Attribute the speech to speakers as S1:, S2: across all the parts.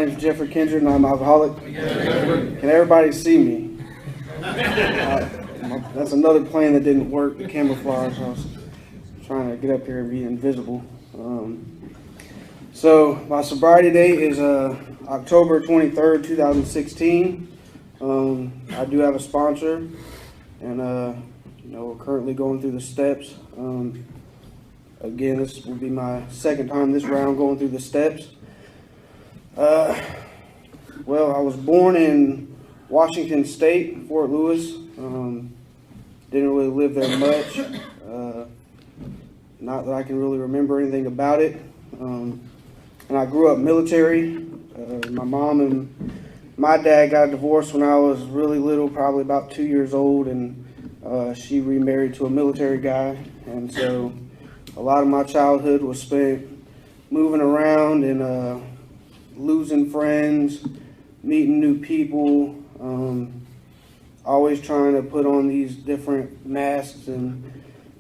S1: name's Jeffery and I'm alcoholic. Can everybody see me? That's another plane that didn't work, the camouflage. I was trying to get up here and be invisible. So my sobriety date is October 23rd, 2016. I do have a sponsor, and we're currently going through the steps. Again, this will be my second time this round going through the steps. Well, I was born in Washington State, Fort Lewis. Didn't really live there much. Not that I can really remember anything about it. And I grew up military. My mom and my dad got divorced when I was really little, probably about 2 years old, and she remarried to a military guy. And so a lot of my childhood was spent moving around and losing friends, meeting new people, always trying to put on these different masks and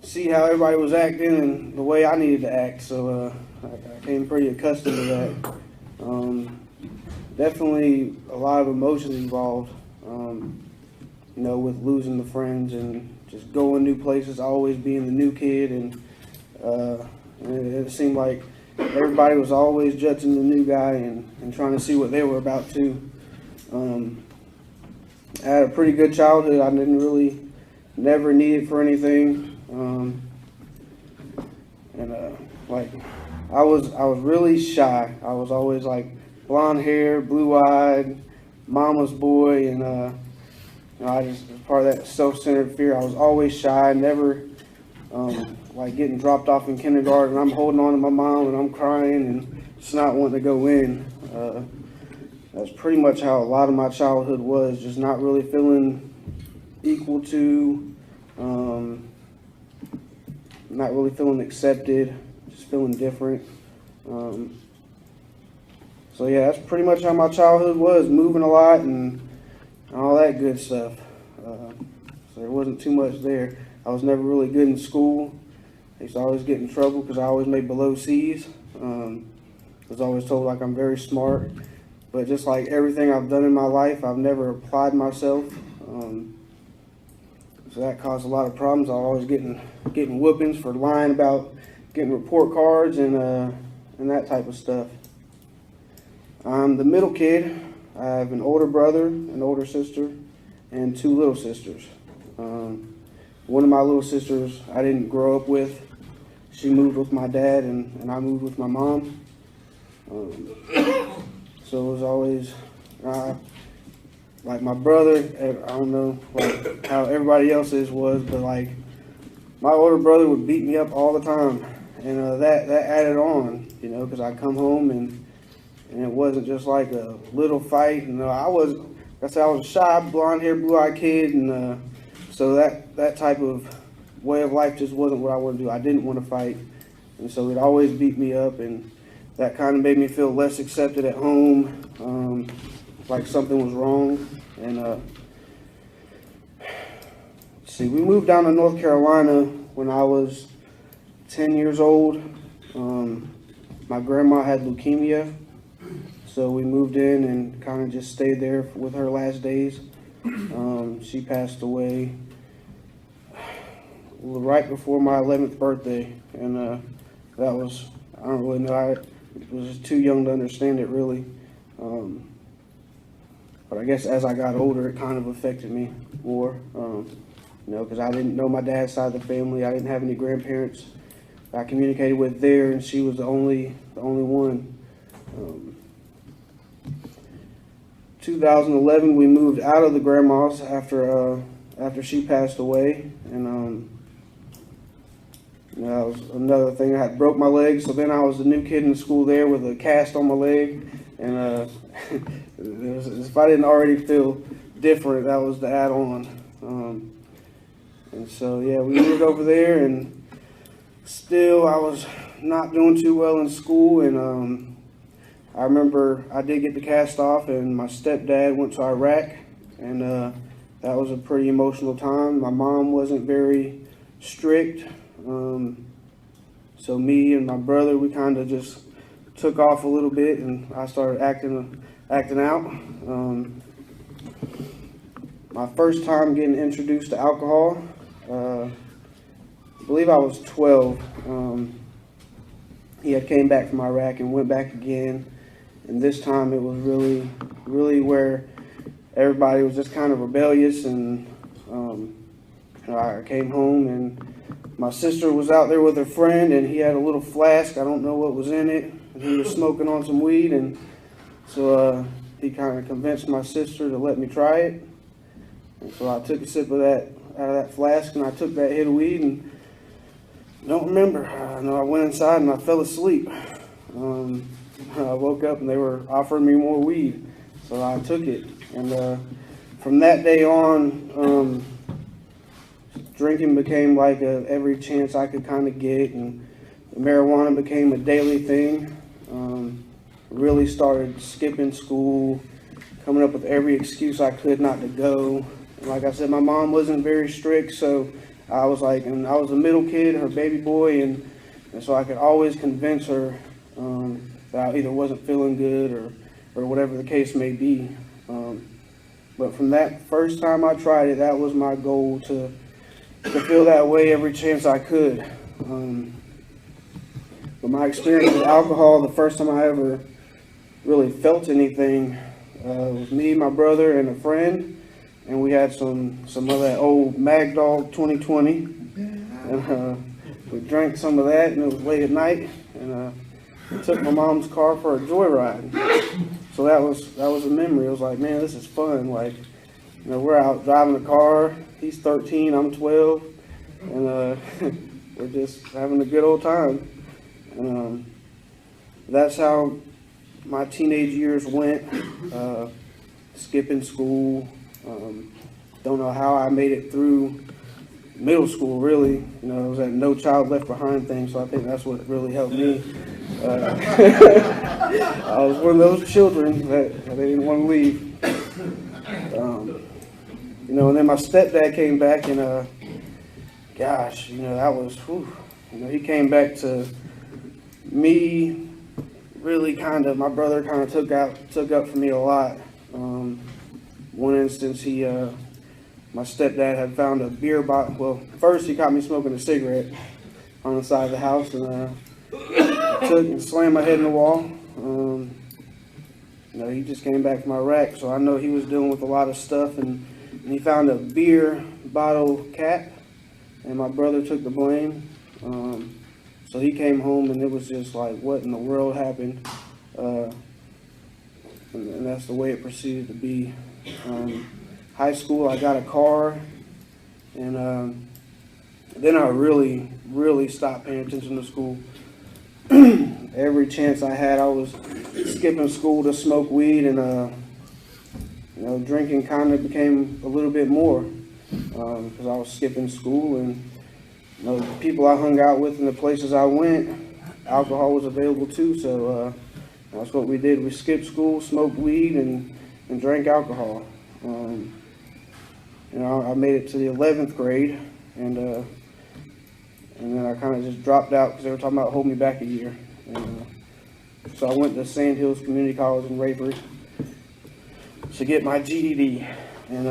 S1: see how everybody was acting and the way I needed to act. So I became pretty accustomed to that. Definitely a lot of emotions involved, with losing the friends and just going new places, always being the new kid. And it seemed like everybody was always judging the new guy and trying to see what they were about too. I had a pretty good childhood. I didn't really, never need it for anything. I was really shy. I was always like blonde hair, blue-eyed, mama's boy, and I just part of that self-centered fear. I was always shy, never getting dropped off in kindergarten. I'm holding on to my mom and I'm crying and just not wanting to go in. That's pretty much how a lot of my childhood was, just not really feeling equal to, not really feeling accepted, just feeling different. So yeah, that's pretty much how my childhood was, moving a lot and all that good stuff. So there wasn't too much there. I was never really good in school. I used to always get in trouble because I always made below C's. I was always told like I'm very smart, but just like everything I've done in my life, I've never applied myself. So that caused a lot of problems. I was always getting whoopings for lying about getting report cards and that type of stuff. I'm the middle kid. I have an older brother, an older sister, and two little sisters. One of my little sisters I didn't grow up with. She moved with my dad, and I moved with my mom. So it was always, like my brother, I don't know like how everybody else's was, but like my older brother would beat me up all the time. And that added on, because I'd come home and it wasn't just like a little fight. I was a shy, blonde-haired, blue-eyed kid, and so that type of way of life just wasn't what I wanted to do. I didn't want to fight, and so it always beat me up, and that kind of made me feel less accepted at home, like something was wrong. And we moved down to North Carolina when I was 10 years old. My grandma had leukemia, so we moved in and kind of just stayed there with her last days. She passed away right before my 11th birthday, and that was, I don't really know, I was just too young to understand it really. But I guess as I got older, it kind of affected me more, because I didn't know my dad's side of the family. I didn't have any grandparents I communicated with there, and she was the only one. 2011, we moved out of the grandma's after she passed away, and that was another thing. I had broke my leg, so then I was the new kid in school there with a cast on my leg, and if I didn't already feel different, that was the add-on. And so yeah, we moved over there, and still I was not doing too well in school, and I remember I did get the cast off, and my stepdad went to Iraq, and that was a pretty emotional time. My mom wasn't very strict, so me and my brother, we kind of just took off a little bit, and I started acting acting out. My first time getting introduced to alcohol, I believe I was 12. He had came back from Iraq and went back again, and this time it was really where everybody was just kind of rebellious, and I came home and my sister was out there with her friend, and he had a little flask. I don't know what was in it, and he was smoking on some weed, and so he kind of convinced my sister to let me try it. And so I took a sip of that out of that flask, and I took that hit of weed, and I don't remember. I know I went inside and I fell asleep. I woke up and they were offering me more weed, so I took it. And from that day on, drinking became like every chance I could kind of get, and marijuana became a daily thing. Really started skipping school, coming up with every excuse I could not to go. And like I said, my mom wasn't very strict, so I was like, and I was a middle kid, her baby boy, and so I could always convince her that I either wasn't feeling good or whatever the case may be. But from that first time I tried it, that was my goal, to feel that way every chance I could. But my experience with alcohol, the first time I ever really felt anything, was me, my brother, and a friend, and we had some of that old Mag Dog 2020, and we drank some of that, and it was late at night, and we took my mom's car for a joyride. So that was a memory. It was like, man, this is fun. Like, you know, we're out driving the car. He's 13, I'm 12, and we're just having a good old time. And that's how my teenage years went. Skipping school. Don't know how I made it through middle school, really. You know, it was that No Child Left Behind thing, so I think that's what really helped me. I was one of those children that they didn't want to leave. You know, and then my stepdad came back, and gosh, you know, that was, whew, you know, he came back to me really kind of, my brother kind of took up for me a lot. One instance, my stepdad had found a beer bottle. Well, first he caught me smoking a cigarette on the side of the house, and I took and slammed my head in the wall. You know, he just came back from Iraq, so I know he was dealing with a lot of stuff, and he found a beer bottle cap, and my brother took the blame. So he came home, and it was just like, what in the world happened? And that's the way it proceeded to be. High school, I got a car, and then I really stopped paying attention to school. Every chance I had, I was skipping school to smoke weed, and you know, drinking kind of became a little bit more because I was skipping school, and you know, the people I hung out with and the places I went, alcohol was available too. So that's what we did. We skipped school, smoked weed, and drank alcohol. You know, I made it to the 11th grade, and then I kind of just dropped out because they were talking about holding me back a year. And, so I went to Sand Hills Community College in Raeford to get my GED. And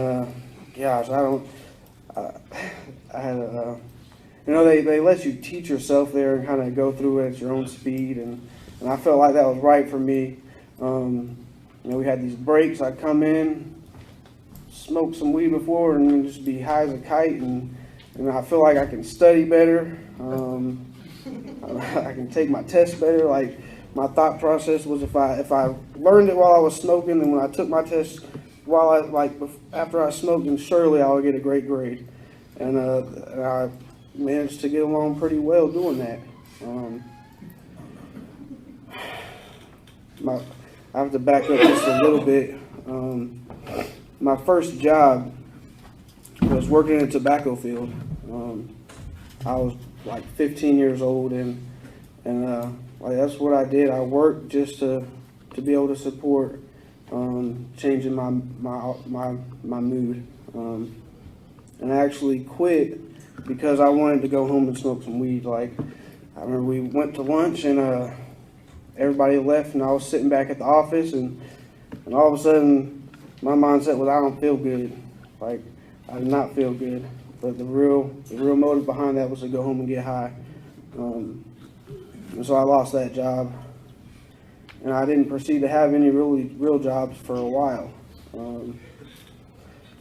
S1: gosh, I had a, you know, they let you teach yourself there and kind of go through it at your own speed, and I felt like that was right for me. You know, we had these breaks. I'd come in, smoke some weed before, and then just be high as a kite, and I feel like I can study better. I can take my tests better. Like, my thought process was, if I learned it while I was smoking, and when I took my test after I smoked, then surely I would get a great grade. And I managed to get along pretty well doing that. I have to back up just a little bit. My first job was working in a tobacco field. I was like 15 years old, and like, that's what I did. I worked just to be able to support changing my mood. And I actually quit because I wanted to go home and smoke some weed. Like, I remember we went to lunch, and everybody left, and I was sitting back at the office, and And all of a sudden, my mindset was, I don't feel good. Like, I did not feel good. But the real motive behind that was to go home and get high. And so I lost that job. And I didn't proceed to have any real jobs for a while.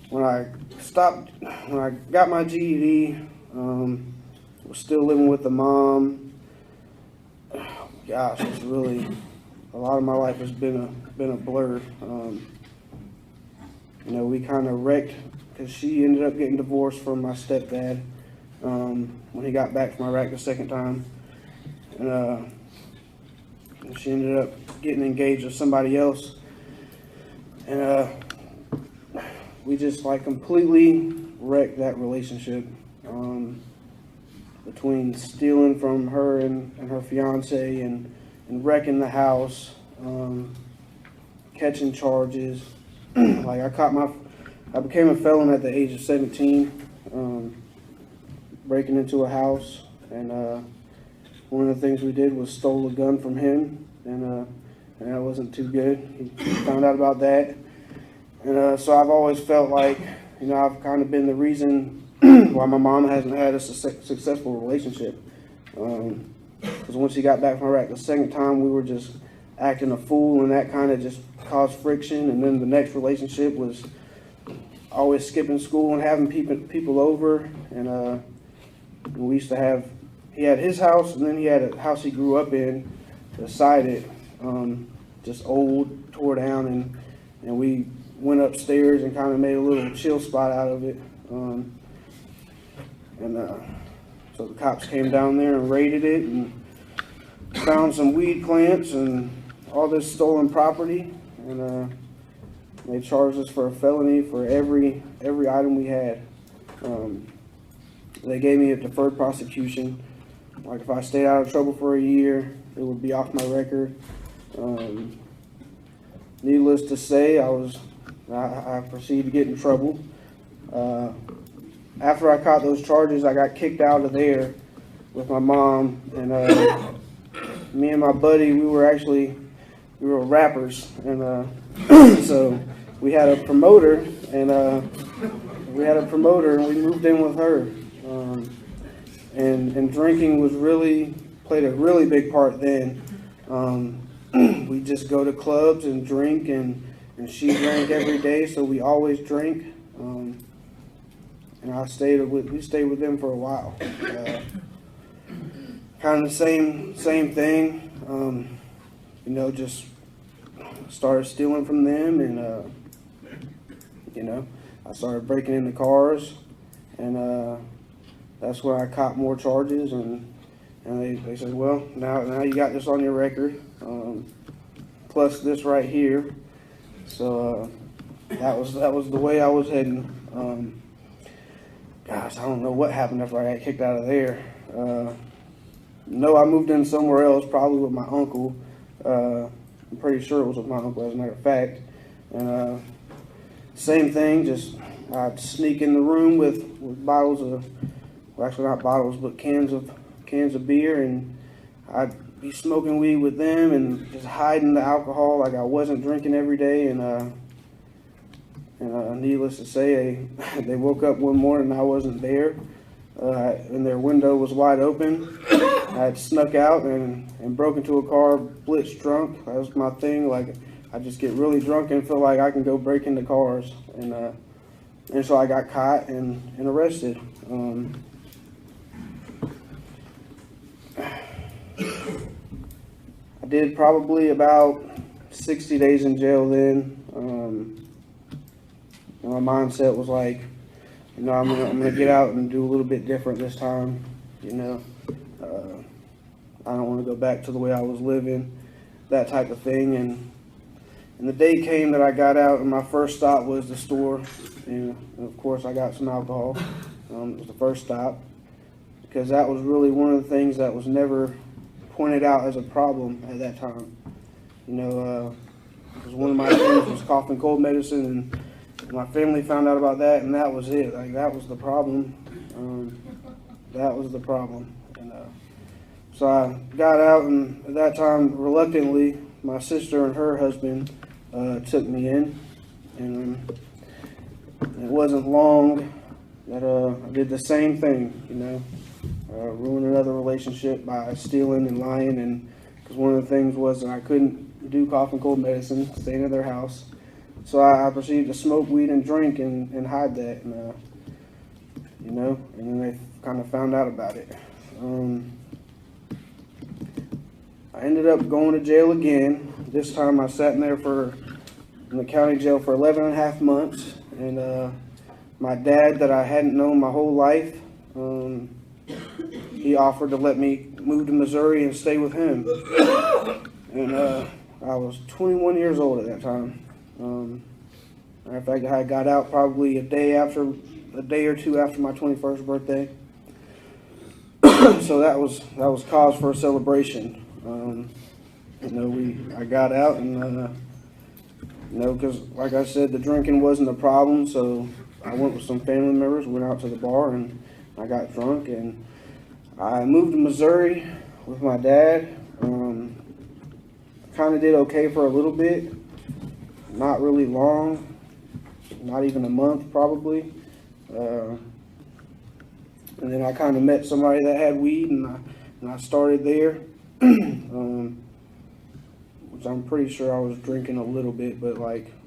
S1: When I got my GED, was still living with the mom. Gosh, it's really, a lot of my life has been a blur. We kind of wrecked because she ended up getting divorced from my stepdad when he got back from Iraq the second time. And she ended up getting engaged with somebody else. And we just completely wrecked that relationship. Between stealing from her and her fiance and wrecking the house, catching charges. I became a felon at the age of 17, breaking into a house, and one of the things we did was stole a gun from him, and that wasn't too good. He found out about that, and so I've always felt like, I've kind of been the reason why my mom hasn't had a successful relationship. Because when she got back from Iraq the second time, we were just acting a fool, and that kind of just caused friction. And then the next relationship was always skipping school and having people over. And we used to have, he had his house, and then he had a house he grew up in beside it, just old, tore down, and we went upstairs and kind of made a little chill spot out of it. So the cops came down there and raided it and found some weed plants and all this stolen property, and they charged us for a felony for every item we had. They gave me a deferred prosecution. Like, if I stayed out of trouble for a year, it would be off my record. Needless to say, I proceeded to get in trouble. After I caught those charges, I got kicked out of there with my mom, and me and my buddy, we were rappers, and so we had a promoter, and we moved in with her, and drinking played a really big part then. We just go to clubs and drink, and she drank every day, so we always drank. And we stayed with them for a while. Kind of the same thing. Just started stealing from them, and I started breaking into cars, and that's where I caught more charges, and they said, well, now you got this on your record, plus this right here. So that was the way I was heading. Gosh, I don't know what happened after I got kicked out of there. No, I moved in somewhere else, probably with my uncle. I'm pretty sure it was with my uncle, as a matter of fact. And same thing, just I'd sneak in the room with bottles of, well, actually not bottles, but cans of beer, and I'd be smoking weed with them and just hiding the alcohol like I wasn't drinking every day. And needless to say, they woke up one morning and I wasn't there, and their window was wide open. I had snuck out and broke into a car, blitz drunk. That was my thing. Like, I just get really drunk and feel like I can go break into cars, and so I got caught and arrested. I did probably about 60 days in jail then. My mindset was like, I'm gonna get out and do a little bit different this time. I don't want to go back to the way I was living, that type of thing. And the day came that I got out, and my first stop was the store. And of course, I got some alcohol. It was the first stop, because that was really one of the things that was never pointed out as a problem at that time. Because one of my things was cough and cold medicine, and my family found out about that, and that was it. Like, that was the problem. That was the problem. And so I got out, and at that time, reluctantly, my sister and her husband took me in, and it wasn't long that I did the same thing, ruin another relationship by stealing and lying, and because one of the things was that I couldn't do cough and cold medicine, staying at their house, so I proceeded to smoke weed and drink and hide that, and then they kind of found out about it. I ended up going to jail again. This time I sat in the county jail for 11 and a half months, and my dad, that I hadn't known my whole life, he offered to let me move to Missouri and stay with him. And I was 21 years old at that time. Matter of fact, I got out probably a day or two after my 21st birthday. So that was cause for a celebration. I got out, and because like I said, the drinking wasn't a problem, so I went with some family members, went out to the bar, and I got drunk, and I moved to Missouri with my dad. Kind of did okay for a little bit, not really long, not even a month probably. And then I kind of met somebody that had weed, and I started there, which I'm pretty sure I was drinking a little bit, but it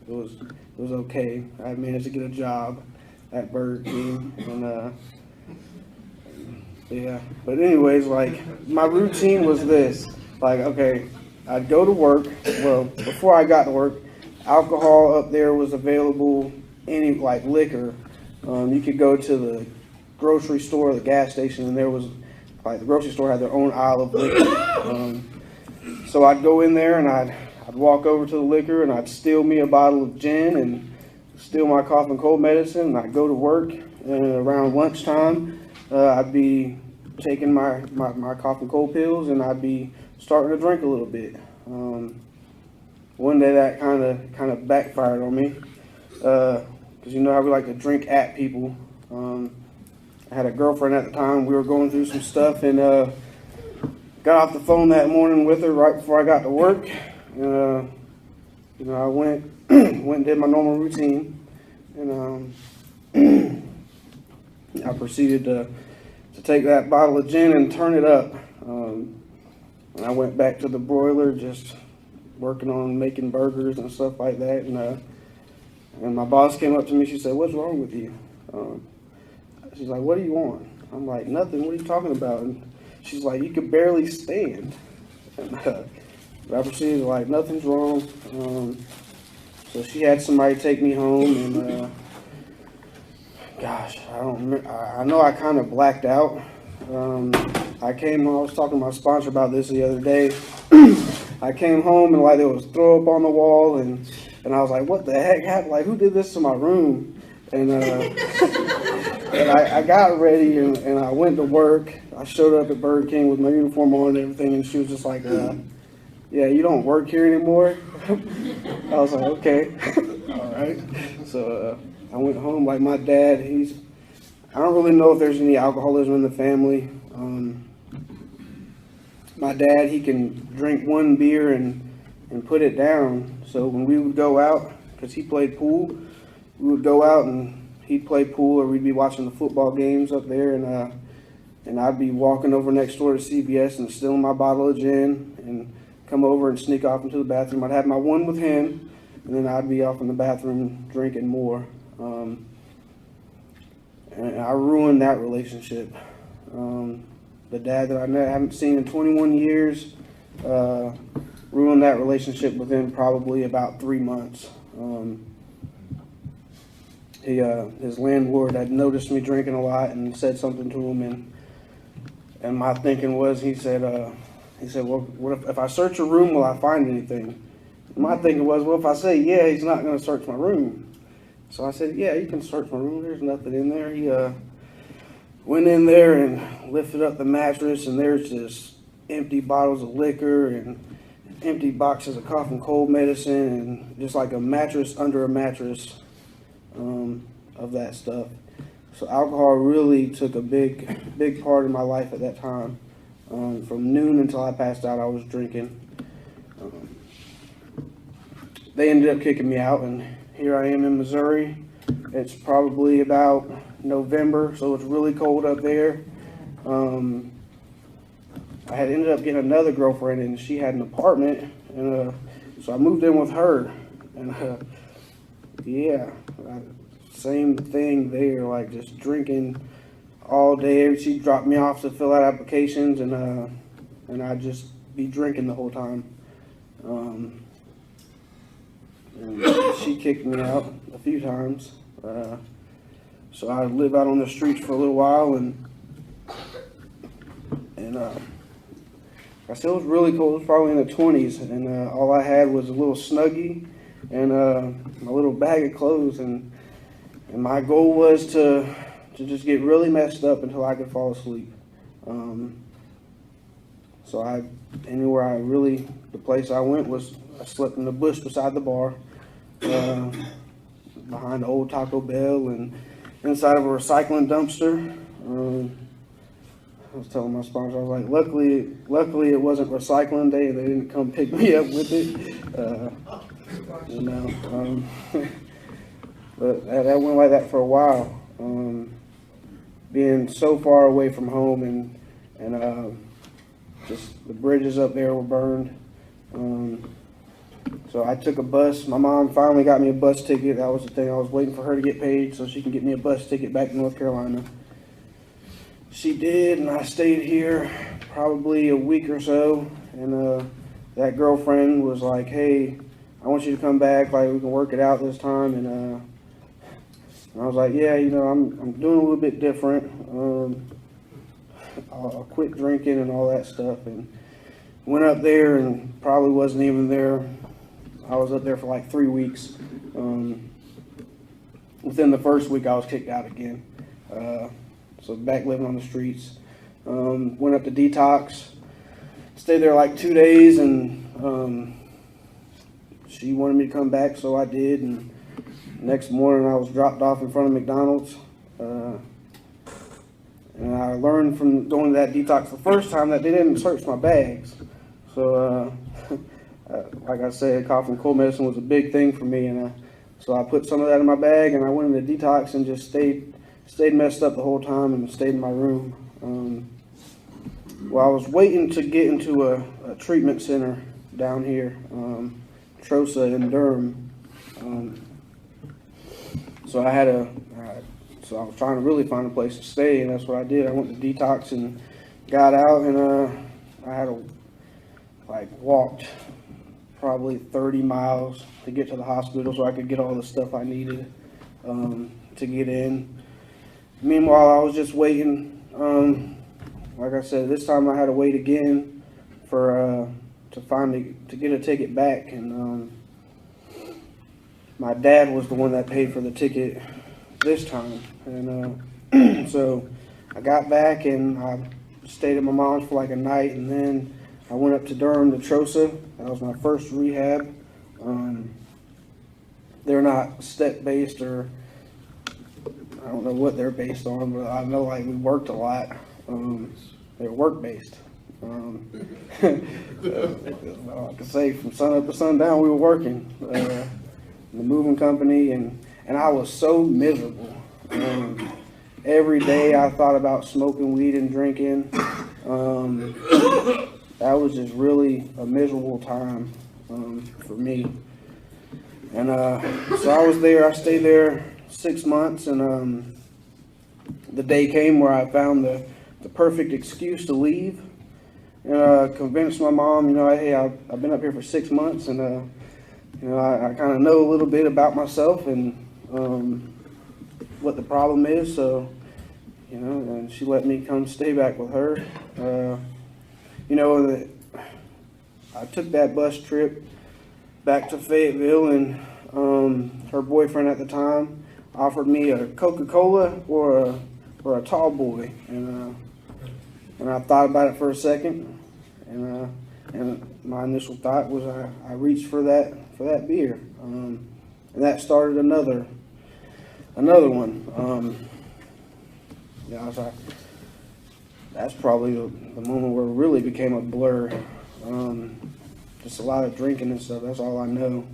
S1: was okay. I managed to get a job at Burger King, and yeah. But anyways, my routine was this: okay, I'd go to work. Well, before I got to work, alcohol up there was available. Any liquor, you could go to the grocery store, the gas station, and there was the grocery store had their own aisle of liquor. So I'd go in there and I'd walk over to the liquor and I'd steal me a bottle of gin and steal my cough and cold medicine, and I'd go to work, and around lunchtime I'd be taking my cough and cold pills, and I'd be starting to drink a little bit. One day that kind of backfired on me, because how we like to drink at people. I had a girlfriend at the time. We were going through some stuff, and got off the phone that morning with her right before I got to work. I went and did my normal routine, and I proceeded to take that bottle of gin and turn it up. And I went back to the broiler, just working on making burgers and stuff like that. And my boss came up to me. She said, "What's wrong with you?" She's like, "What do you want?" I'm like, "Nothing. What are you talking about?" And she's like, "You could barely stand." And I proceeded "Nothing's wrong." So she had somebody take me home, and gosh, I don't remember. I know I kind of blacked out. I was talking to my sponsor about this the other day. I came home, and there was throw up on the wall, and I was like, "What the heck happened? Who did this to my room?" And and I got ready, and I went to work. I showed up at Burger King with my uniform on and everything, and she was just like, "Yeah, you don't work here anymore?" I was like, "Okay." All right. So I went home. My dad, I don't really know if there's any alcoholism in the family. My dad, he can drink one beer and put it down. So when we would go out, because he played pool, we would go out and he'd play pool, or we'd be watching the football games up there, and I'd be walking over next door to CVS and stealing my bottle of gin and come over and sneak off into the bathroom. I'd have my one with him, and then I'd be off in the bathroom drinking more. And I ruined that relationship. The dad that I haven't seen in 21 years, ruined that relationship within probably about 3 months. His landlord had noticed me drinking a lot and said something to him, and my thinking was, he said, "Well, what if I search your room, will I find anything?" And my thinking was, well, if I say yeah, he's not going to search my room. So I said, "Yeah, you can search my room. There's nothing in there." He went in there and lifted up the mattress, and there's just empty bottles of liquor and empty boxes of cough and cold medicine, and just a mattress under a mattress of that stuff. So alcohol really took a big part of my life at that time. From noon until I passed out, I was drinking. they ended up kicking me out, and here I am in Missouri. It's probably about November, so it's really cold up there. I had ended up getting another girlfriend, and she had an apartment, and so I moved in with her. And yeah, same thing there, like just drinking all day. She dropped me off to fill out applications, and I'd just be drinking the whole time. And she kicked me out a few times. So I live out on the streets for a little while, and I still was really cold. It was probably in the 20s, and all I had was a little Snuggie and my little bag of clothes, and my goal was to just get really messed up until I could fall asleep. So the place I went was, I slept in the bush beside the bar, behind the old Taco Bell, and inside of a recycling dumpster. I was telling my sponsor, I was like, luckily it wasn't recycling day and they didn't come pick me up with it. But that went like that for a while. Being so far away from home, and just the bridges up there were burned. So I took a bus. My mom finally got me a bus ticket. That was the thing. I was waiting for her to get paid so she can get me a bus ticket back to North Carolina. She did, and I stayed here probably a week or so. And that girlfriend was like, "Hey, I want you to come back. Like, we can work it out this time." And I was like, "Yeah, I'm doing a little bit different. I'll quit drinking and all that stuff." And went up there and probably wasn't even there. I was up there for like 3 weeks. Within the first week, I was kicked out again. So back living on the streets. Went up to detox. Stayed there like 2 days, and she wanted me to come back, so I did. And next morning, I was dropped off in front of McDonald's. And I learned from going to that detox the first time that they didn't search my bags. So, like I said, cough and cold medicine was a big thing for me, and so I put some of that in my bag, and I went into detox and just stayed messed up the whole time and stayed in my room. Well, I was waiting to get into a treatment center down here, Trosa in Durham. So I was trying to really find a place to stay, and that's what I did. I went to detox and got out, and I had walked probably 30 miles to get to the hospital so I could get all the stuff I needed to get in. Meanwhile, I was just waiting. Like I said, this time I had to wait again to get a ticket back, and my dad was the one that paid for the ticket this time. And so I got back, and I stayed at my mom's for like a night, and then I went up to Durham to Trosa. That was my first rehab. They're not step-based, or I don't know what they're based on, but I know we worked a lot. They're work-based. I can say from sun up to sundown we were working in the moving company, and I was so miserable. Every day I thought about smoking weed and drinking. That was just really a miserable time for me. And so I stayed there 6 months, and the day came where I found the perfect excuse to leave, and convinced my mom, hey, I've been up here for 6 months, and I kind of know a little bit about myself and what the problem is, so and she let me come stay back with her. I took that bus trip back to Fayetteville, and her boyfriend at the time offered me a Coca-Cola or a tall boy, and I thought about it for a second, and my initial thought was I reached for that beer, and that started another one. That's probably the moment where it really became a blur. Just a lot of drinking and stuff. That's all I know.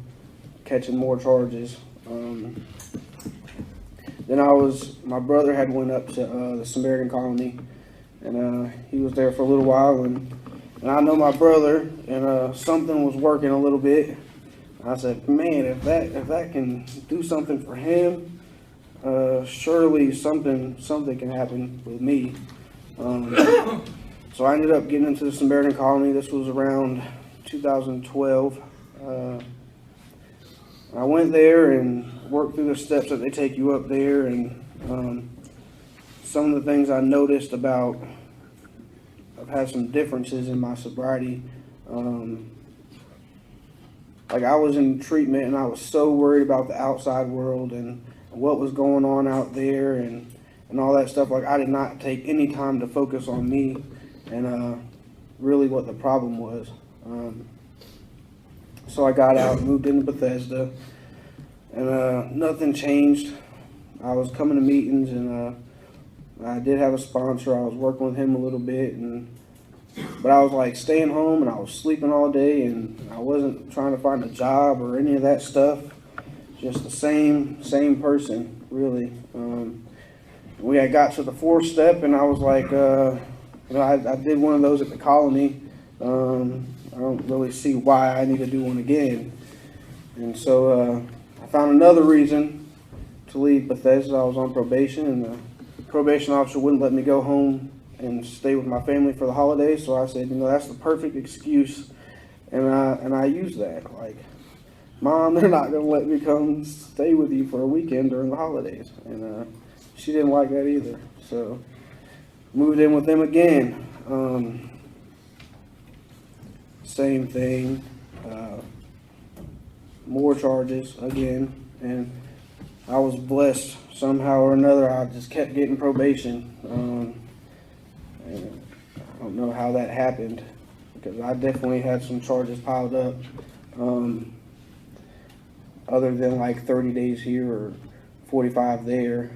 S1: catching more charges. Then my brother had went up to the Samaritan colony, and he was there for a little while, and I know my brother, and something was working a little bit. I said, man, if that can do something for him, surely something can happen with me. So I ended up getting into the Samaritan colony. This was around 2012. I went there and worked through the steps that they take you up there, and some of the things I noticed about, I've had some differences in my sobriety. Like I was in treatment and I was so worried about the outside world and what was going on out there and all that stuff. Like I did not take any time to focus on me and really what the problem was. So I got out, moved into Bethesda, and nothing changed. I was coming to meetings, and I did have a sponsor. I was working with him a little bit, but I was like staying home, and I was sleeping all day, and I wasn't trying to find a job or any of that stuff. Just the same person, really. We had got to the 4th step, and I was like, I did one of those at the colony. I don't really see why I need to do one again. And so I found another reason to leave Bethesda. I was on probation, and the probation officer wouldn't let me go home and stay with my family for the holidays. So I said, that's the perfect excuse, and I used that. Like, Mom, they're not going to let me come stay with you for a weekend during the holidays. And she didn't like that either. So moved in with them again. Same thing, more charges again, and I was blessed somehow or another. I just kept getting probation. And I don't know how that happened, because I definitely had some charges piled up, other than like 30 days here or 45 there.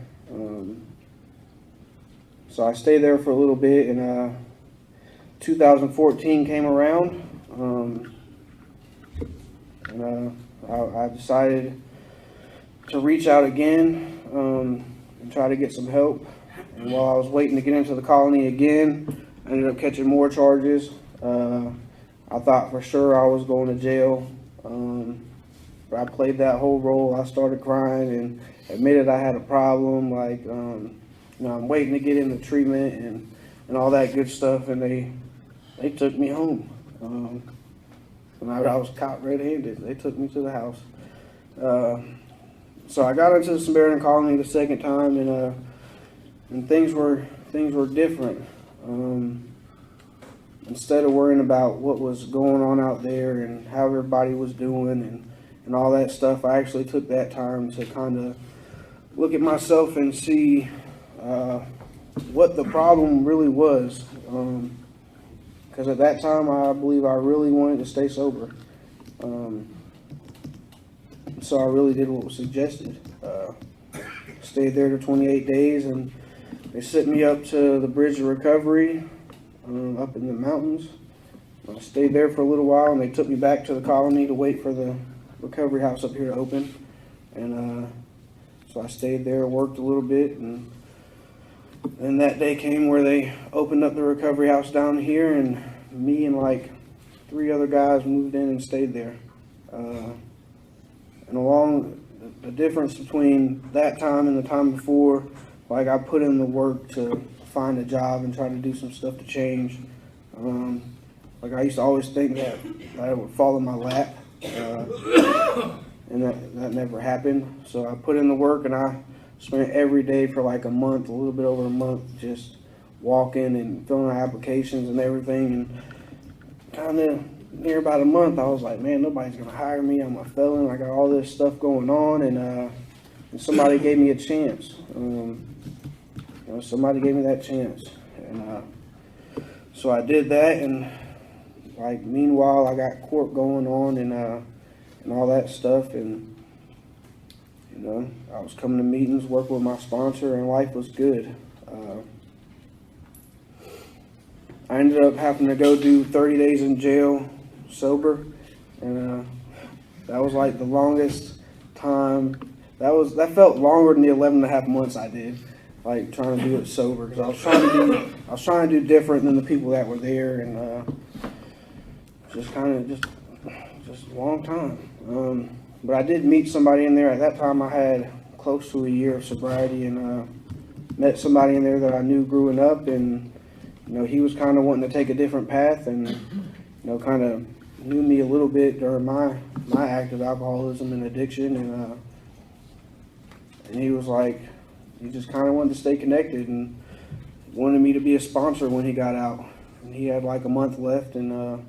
S1: So I stayed there for a little bit, and 2014 came around. I decided to reach out again and try to get some help. And while I was waiting to get into the colony again, I ended up catching more charges. I thought for sure I was going to jail, but I played that whole role. I started crying and admitted I had a problem. Like, I'm waiting to get into treatment and all that good stuff, and they took me home. And I was caught red-handed. They took me to the house. So I got into the Samaritan colony the second time, and things were different. Instead of worrying about what was going on out there and how everybody was doing and all that stuff, I actually took that time to kind of look at myself and see what the problem really was. Because at that time, I believe I really wanted to stay sober. So I really did what was suggested. Stayed there for 28 days, and they sent me up to the Bridge of Recovery up in the mountains. I stayed there for a little while, and they took me back to the colony to wait for the recovery house up here to open. And so I stayed there, worked a little bit, and then that day came where they opened up the recovery house down here, and me and like 3 other guys moved in and stayed there. And along the difference between that time and the time before, like I put in the work to find a job and try to do some stuff to change. Like I used to always think that it would fall in my lap, and that never happened. So I put in the work, and I spent every day for like a month, a little bit over a month, just walking and filling out applications and everything. And kind of near about a month, I was like, man, nobody's gonna hire me. I'm a felon. I got all this stuff going on, and somebody gave me a chance. Somebody gave me that chance, and so I did that. And like meanwhile, I got court going on and all that stuff, and I was coming to meetings, working with my sponsor, and life was good. I ended up having to go do 30 days in jail sober, and That was like the longest time. That felt longer than the 11 and a half months I did, like trying to do it sober, because I was trying to do different than the people that were there, and just kind of just a long time. But I did meet somebody in there. At that time, I had close to a year of sobriety, and met somebody in there that I knew growing up, and he was kind of wanting to take a different path, and kind of knew me a little bit during my active alcoholism and addiction, and he was like, he just kind of wanted to stay connected and wanted me to be a sponsor when he got out, and he had like a month left, and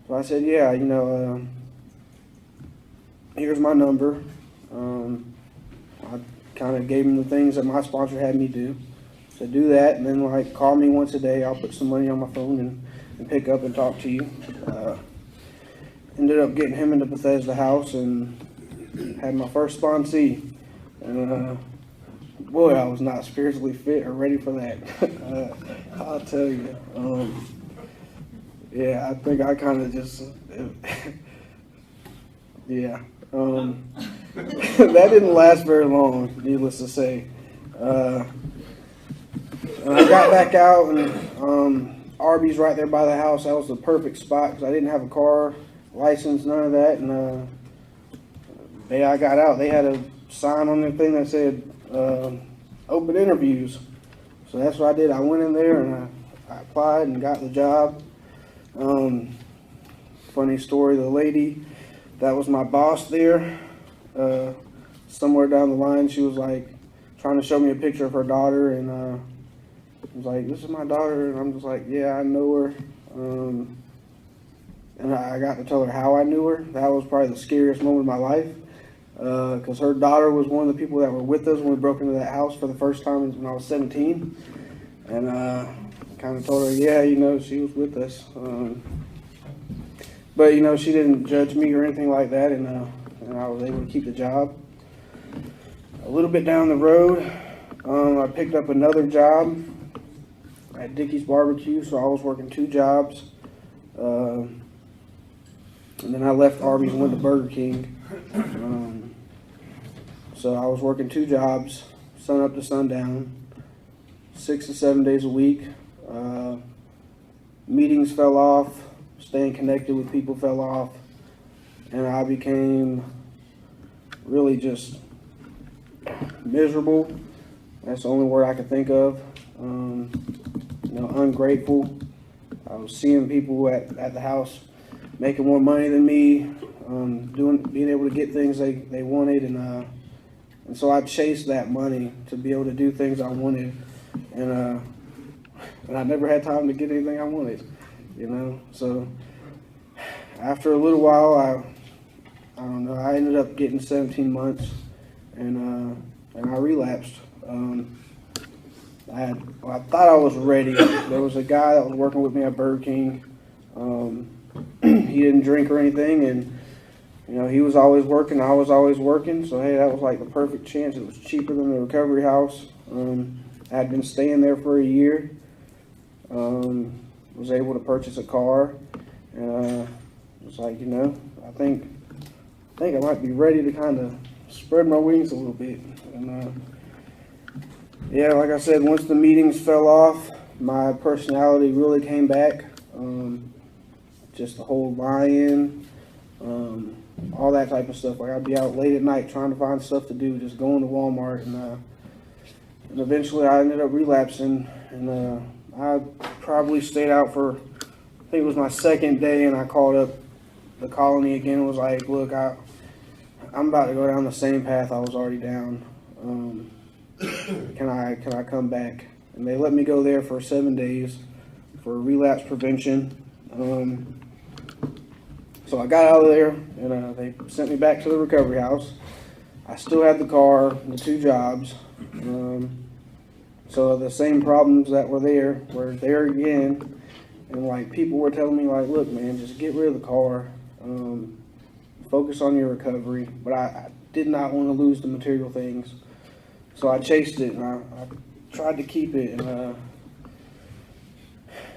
S1: so I said, yeah, here's my number. I kind of gave him the things that my sponsor had me do. So do that, and then like call me once a day. I'll put some money on my phone and pick up and talk to you. Ended up getting him into Bethesda House and had my first sponsee. And boy, I was not spiritually fit or ready for that. I'll tell you. Yeah, I think I kind of just, yeah. That didn't last very long, needless to say. And I got back out, and Arby's right there by the house. That was the perfect spot because I didn't have a car license, none of that. And the day I got out, they had a sign on their thing that said open interviews. So that's what I did. I went in there and I applied and got the job. Funny story, the lady that was my boss there, somewhere down the line, she was like trying to show me a picture of her daughter, and was like, this is my daughter, and I'm just like, yeah, I know her. And I got to tell her how I knew her. That was probably the scariest moment of my life, because her daughter was one of the people that were with us when we broke into that house for the first time when I was 17, and kind of told her, yeah, she was with us. But she didn't judge me or anything like that, and I was able to keep the job. A little bit down the road, I picked up another job at Dickey's Barbecue, so I was working 2 jobs. And then I left Arby's and went to Burger King. So I was working 2 jobs, sun up to sundown, 6 to 7 days a week. Meetings fell off, staying connected with people fell off, and I became really just miserable. That's the only word I could think of. Ungrateful. I was seeing people at the house making more money than me, being able to get things they wanted, and so I chased that money to be able to do things I wanted, and I never had time to get anything I wanted, So after a little while, I don't know, I ended up getting 17 months, and I relapsed. I thought I was ready. There was a guy that was working with me at Burger King. He didn't drink or anything, and he was always working. I was always working. So hey, that was like the perfect chance. It was cheaper than the recovery house. I had been staying there for a year. Was able to purchase a car. Was like, I think I might be ready to kind of spread my wings a little bit. And yeah, like I said, once the meetings fell off, my personality really came back. Just the whole buy-in, all that type of stuff. Like I'd be out late at night trying to find stuff to do, just going to Walmart, and eventually I ended up relapsing, and I probably stayed out for, I think it was my 2nd day, and I called up the colony again and was like, look, I'm about to go down the same path I was already down. Can I come back? And they let me go there for 7 days for relapse prevention. So I got out of there, and they sent me back to the recovery house. I still had the car, the 2 jobs. So the same problems that were there were there again. And like people were telling me like, look man, just get rid of the car. Focus on your recovery. But I did not want to lose the material things. So I chased it, and I tried to keep it, and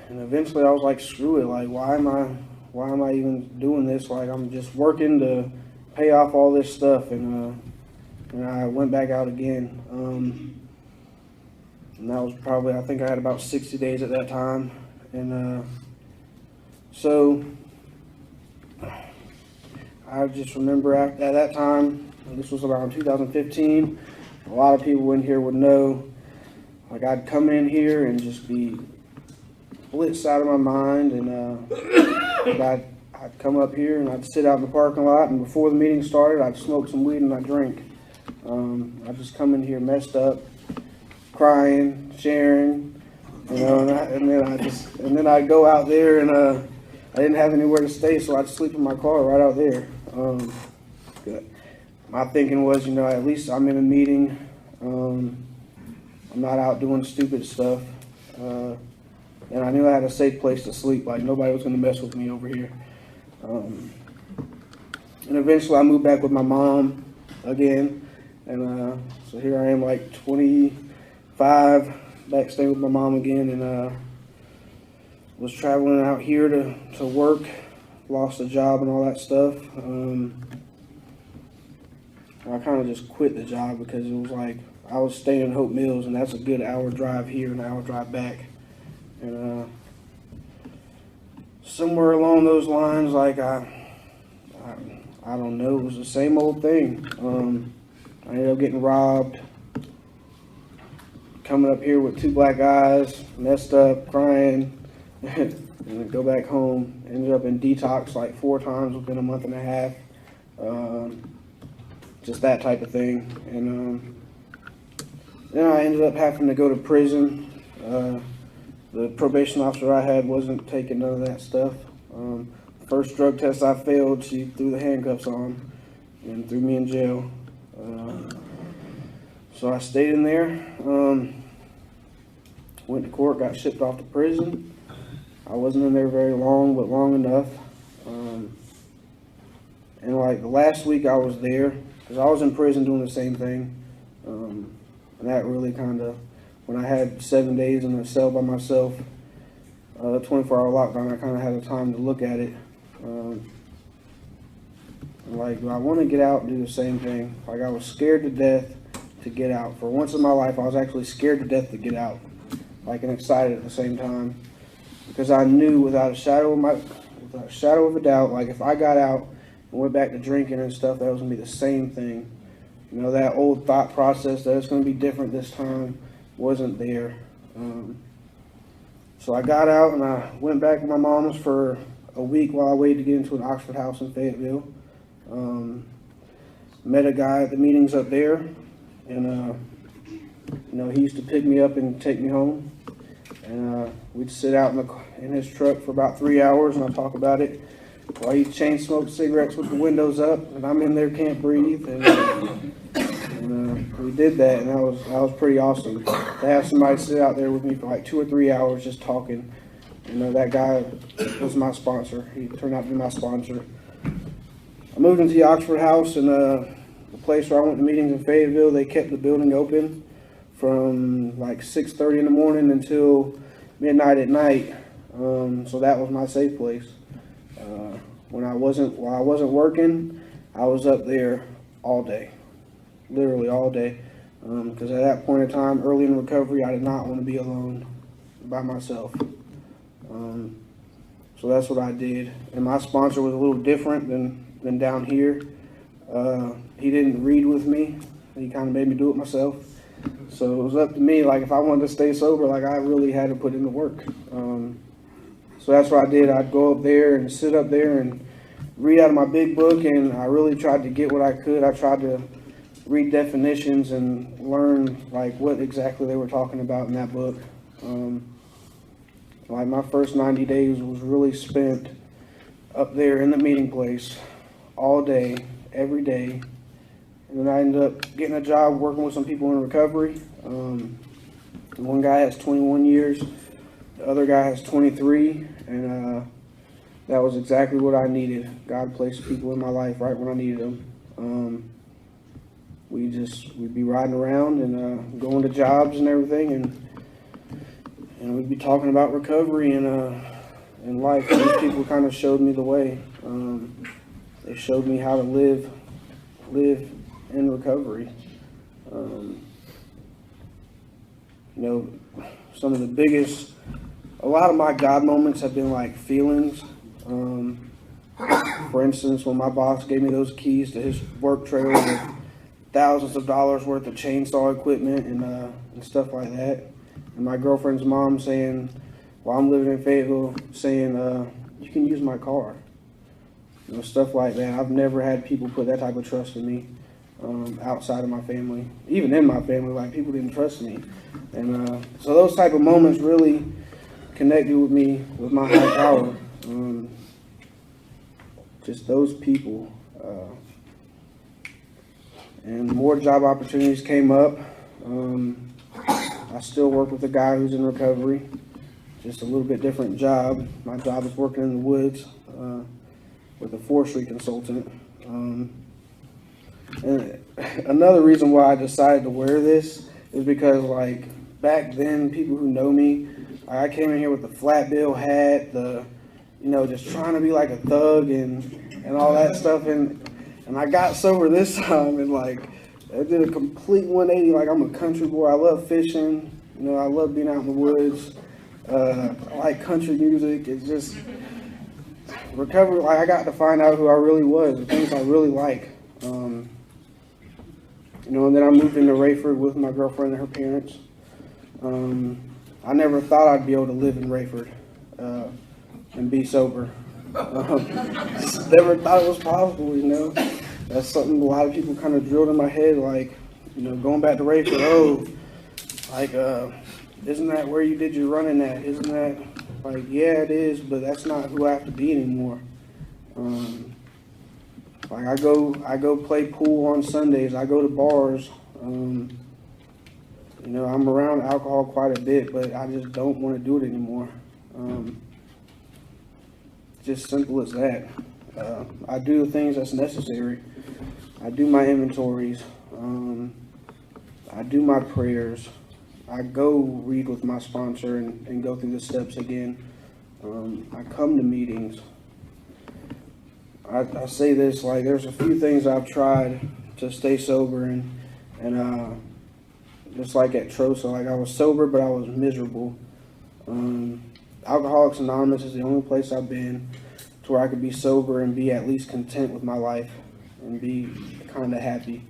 S1: eventually I was like, screw it, like why am I even doing this? Like I'm just working to pay off all this stuff, and I went back out again. And that was probably, I think I had about 60 days at that time. And so I just remember at that time, this was around 2015, a lot of people in here would know, like, I'd come in here and just be blitzed out of my mind, and I'd come up here and I'd sit out in the parking lot, and before the meeting started, I'd smoke some weed and I'd drink. I'd just come in here messed up, crying, sharing, you know, and then I'd go out there, and I didn't have anywhere to stay, so I'd sleep in my car right out there. My thinking was, you know, at least I'm in a meeting. I'm not out doing stupid stuff. And I knew I had a safe place to sleep. Like, nobody was going to mess with me over here. And eventually I moved back with my mom again. And so here I am, like 25, back staying with my mom again. And was traveling out here to work. Lost a job and all that stuff. I kind of just quit the job because it was like I was staying in Hope Mills, and that's a good hour drive here and an hour drive back. And somewhere along those lines, like I don't know, it was the same old thing. I ended up getting robbed, coming up here with 2 black eyes, messed up, crying, and then go back home. Ended up in detox like 4 times within a month and a half. Just that type of thing. And then I ended up having to go to prison. The probation officer I had wasn't taking none of that stuff. First drug test I failed, she threw the handcuffs on and threw me in jail. So I stayed in there, went to court, got shipped off to prison. I wasn't in there very long, but long enough. And like the last week I was there, because I was in prison doing the same thing. And that really kind of, when I had 7 days in a cell by myself, 24-hour lockdown, I kind of had the time to look at it. Like, do I want to get out and do the same thing? Like, I was scared to death to get out. For once in my life, I was actually scared to death to get out, like, and excited at the same time, because I knew without a shadow of a doubt, like, if I got out and went back to drinking and stuff, that was going to be the same thing. You know, that old thought process that it's going to be different this time wasn't there. So I got out and I went back to my mom's for a week while I waited to get into an Oxford house in Fayetteville. Met a guy at the meetings up there, and you know, he used to pick me up and take me home, and we'd sit out in his truck for about 3 hours, and I'd talk about it while he chain smoked cigarettes with the windows up, and I'm in there, can't breathe, and we did that, and that was pretty awesome to have somebody sit out there with me for like 2 or 3 hours just talking. You know, that guy was my sponsor. He turned out to be my sponsor. I moved into the Oxford house, and the place where I went to meetings in Fayetteville, they kept the building open from like 6:30 in the morning until midnight at night. So that was my safe place. While I wasn't working, I was up there all day, literally all day. Because at that point in time, early in recovery, I did not want to be alone by myself. So that's what I did. And my sponsor was a little different than down here. He didn't read with me. He kind of made me do it myself. So it was up to me. Like, if I wanted to stay sober, like, I really had to put in the work. So that's what I did. I'd go up there and sit up there and read out of my big book, and I really tried to get what I could. I tried to read definitions and learn, like, what exactly they were talking about in that book. Like, my first 90 days was really spent up there in the meeting place all day, every day. And then I ended up getting a job working with some people in recovery. One guy has 21 years, the other guy has 23, and that was exactly what I needed. God placed people in my life right when I needed them. We'd be riding around and going to jobs and everything, and we'd be talking about recovery and life. And these people kind of showed me the way. They showed me how to live live in recovery. Some of the biggest, a lot of my God moments have been like feelings. For instance, when my boss gave me those keys to his work trailer with thousands of dollars worth of chainsaw equipment and stuff like that. And my girlfriend's mom saying, while I'm living in Fayetteville, saying, you can use my car. Stuff like that. I've never had people put that type of trust in me outside of my family. Even in my family, like, people didn't trust me. And so those type of moments really connected with me, with my high power. Just those people. And more job opportunities came up. I still work with a guy who's in recovery. Just a little bit different job. My job is working in the woods with a forestry consultant. And another reason why I decided to wear this is because, like, back then, people who know me, I came in here with the flat bill hat, just trying to be like a thug and all that stuff. And I got sober this time, and like, I did a complete 180. Like, I'm a country boy. I love fishing. I love being out in the woods. I like country music. It's just recovery. Like, I got to find out who I really was, the things I really like. And then I moved into Raeford with my girlfriend and her parents. I never thought I'd be able to live in Raeford and be sober. Never thought it was possible, That's something a lot of people kind of drilled in my head, like, going back to Raeford, isn't that where you did your running at? Isn't that, like, yeah, it is, but that's not who I have to be anymore. Like, I go play pool on Sundays. I go to bars. I'm around alcohol quite a bit, but I just don't want to do it anymore. Just simple as that. I do the things that's necessary. I do my inventories. I do my prayers. I go read with my sponsor and go through the steps again. I come to meetings. I say this, like, there's a few things I've tried to stay sober, and just like at Trosa, like, I was sober, but I was miserable. Alcoholics Anonymous is the only place I've been to where I could be sober and be at least content with my life and be kind of happy.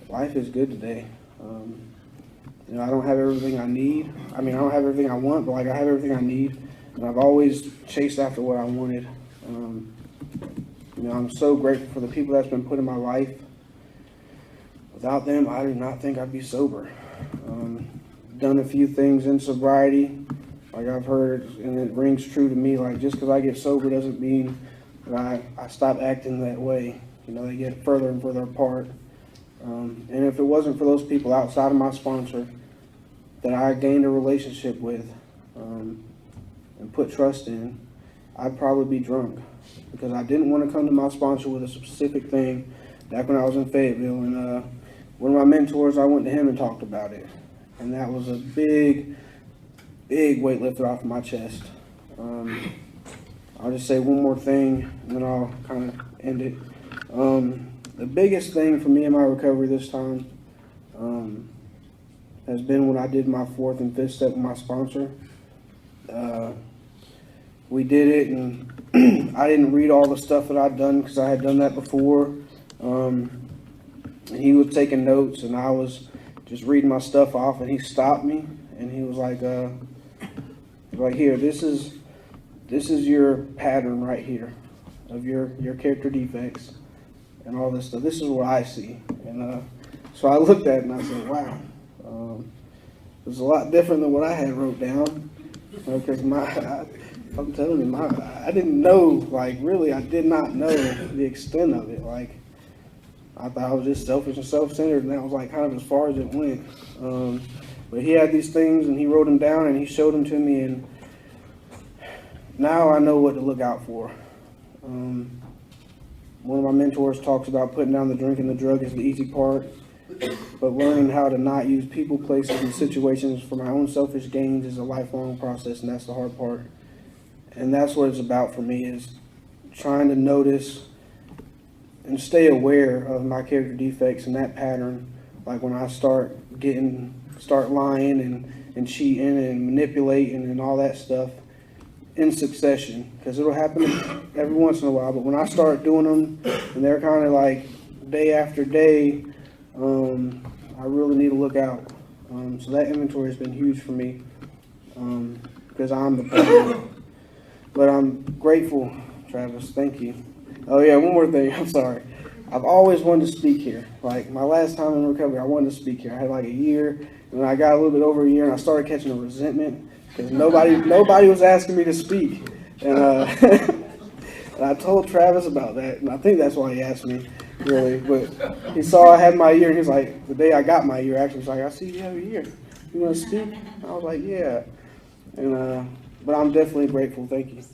S1: Life is good today. I don't have everything I need. I mean, I don't have everything I want, but, like, I have everything I need, and I've always chased after what I wanted. I'm so grateful for the people that's been put in my life. Without them, I do not think I'd be sober. Done a few things in sobriety, like I've heard, and it rings true to me, like, just because I get sober doesn't mean that I stop acting that way. They get further and further apart. And if it wasn't for those people outside of my sponsor that I gained a relationship with and put trust in, I'd probably be drunk, because I didn't want to come to my sponsor with a specific thing back when I was in Fayetteville. And one of my mentors, I went to him and talked about it. And that was a big, big weight lifted off my chest. I'll just say one more thing, and then I'll kind of end it. The biggest thing for me in my recovery this time has been when I did my 4th and 5th step with my sponsor. We did it, and I didn't read all the stuff that I'd done because I had done that before. And he was taking notes, and I was just reading my stuff off, and he stopped me, and he was like, here, this is your pattern right here of your character defects and all this stuff. This is what I see. And so I looked at it, and I said, wow. It was a lot different than what I had wrote down, because I'm telling you, I didn't know, like, really, I did not know the extent of it. Like, I thought I was just selfish and self-centered, and that was, like, kind of as far as it went. But he had these things, and he wrote them down, and he showed them to me, and now I know what to look out for. One of my mentors talks about putting down the drink and the drug is the easy part, but learning how to not use people, places, and situations for my own selfish gains is a lifelong process, and that's the hard part. And that's what it's about for me, is trying to notice and stay aware of my character defects and that pattern. Like when I start lying and cheating and manipulating and all that stuff in succession, because it'll happen every once in a while. But when I start doing them and they're kind of like day after day, I really need to look out. So that inventory has been huge for me, because I'm the problem. But I'm grateful, Travis. Thank you. Oh yeah, one more thing. I'm sorry. I've always wanted to speak here. Like my last time in recovery, I wanted to speak here. I had like a year, and then I got a little bit over a year, and I started catching a resentment because nobody was asking me to speak, and, and I told Travis about that, and I think that's why he asked me, really. But he saw I had my year, and he's like, the day I got my year, actually, he's like, I see you have a year. You want to speak? I was like, yeah. And but I'm definitely grateful. Thank you.